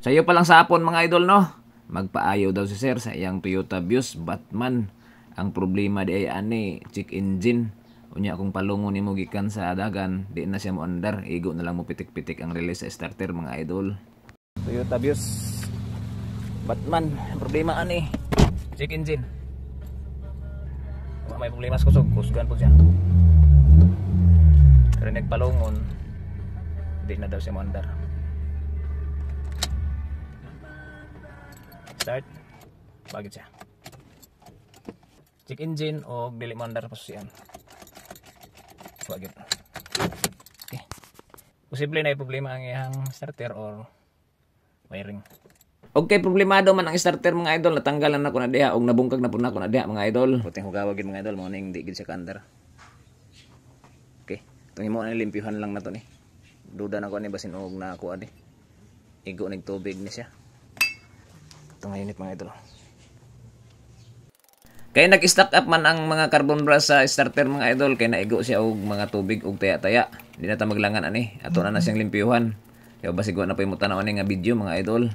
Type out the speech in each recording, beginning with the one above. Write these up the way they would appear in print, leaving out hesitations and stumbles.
Sayo pa lang sa hapon mga idol no. Magpaayaw daw si sir sa iyang Toyota Vios Batman. Ang problema di ay ani check engine. Unya kung palungon nimo gikan sa dagan, di na siya mo andar, igo na lang mo pitik-pitik ang release sa starter mga idol. Toyota Vios Batman, ang problema ani check engine. May problema sa kusog, kusgan po siya. Pero nagpalungon, di na daw siya mo andar. Start, bagit siya. Check engine o dili mandar pa siya. Bagit. Okay. Posible na yung problema ang iyang starter or wiring. Okay, problemado man ang starter mga idol. Natanggalan na ko na diha og nabungkag na po na ko na diha mga idol. Puting hugawagin mga idol, mo ning di gid siya kandar. Okay, tung imo na limpyuhan lang na to ni. Duda na ko ni basin og na kuha di. Igo nig tubig ni siya. Init mga idol. Kaya nag-stock up man ang mga carbon brush sa starter mga idol, kaya naigo siya og mga tubig og taya-taya. Di na ta maglangan ani, ato na siyang limpyuhan. Kaya basigo na po yung tanaw ani nga video mga idol.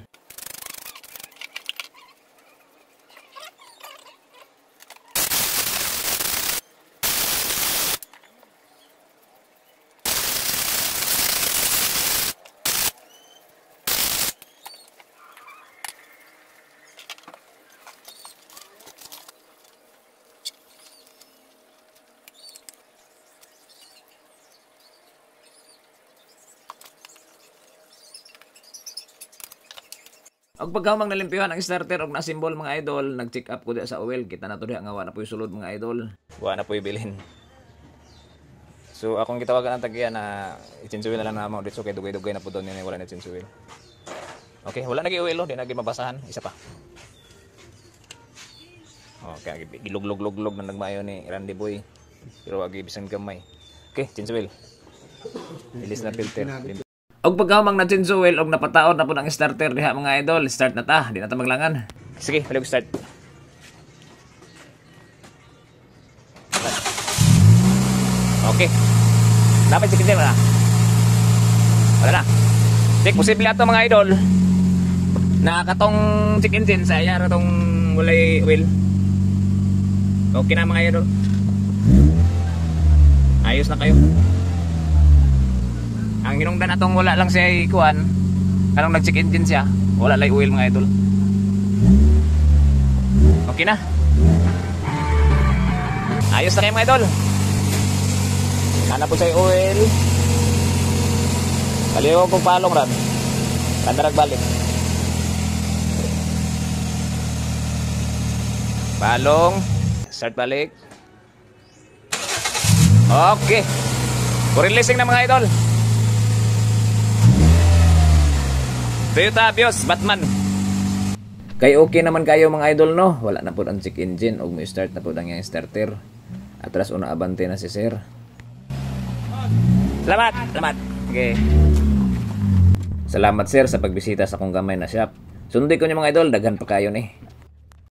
Og pagkamang nalimpyuhan ang starter og na-symbol mga idol, nag-check up ko diha sa oil, kita na to diha nga wa na puy sulod mga idol. Wa na puy bilhin. So akong gitawagan ang tagya na i-change oil na lang na mo dito kay dugay-dugay na pud doon ni wala na change oil. Okay, wala na gi oil, di na gi mabasahan, isa pa. Okay, gilug-lug-lug na nagmayo ni Randy Boy. Pero wagi bisan gamay. Okay, change oil. Ilis na filter. Og pagkamang na change oil og napataod na po ang starter diha mga idol, start na ta, di na ta maglangan. Sige, palig start. Okay. Dapat check engine na. Wala na. Check posible ato mga idol. Nakakatong check engine sa iya ratong walay oil. Okay na mga idol. Ayos na kayo. Ang hinungdan atong wala lang siya ikuan, kanong nag-check engine siya, wala lang oil mga idol. Okay na. Ayos na kayo mga idol. Hanap po sa oil. Kaliw kong palong ran. Kandarag balik. Palong. Start balik. Okay. Releasing na mga idol. Toyota Vios Batman. Kay okay naman kayo mga idol no. Wala na po ang check engine og may start na po ang yung starter. Atras una abante na si sir. Salamat. Okay. Salamat sir sa pagbisita sa akong gamay na shop. Sunday ko niyo mga idol, daghan pa kayo ni.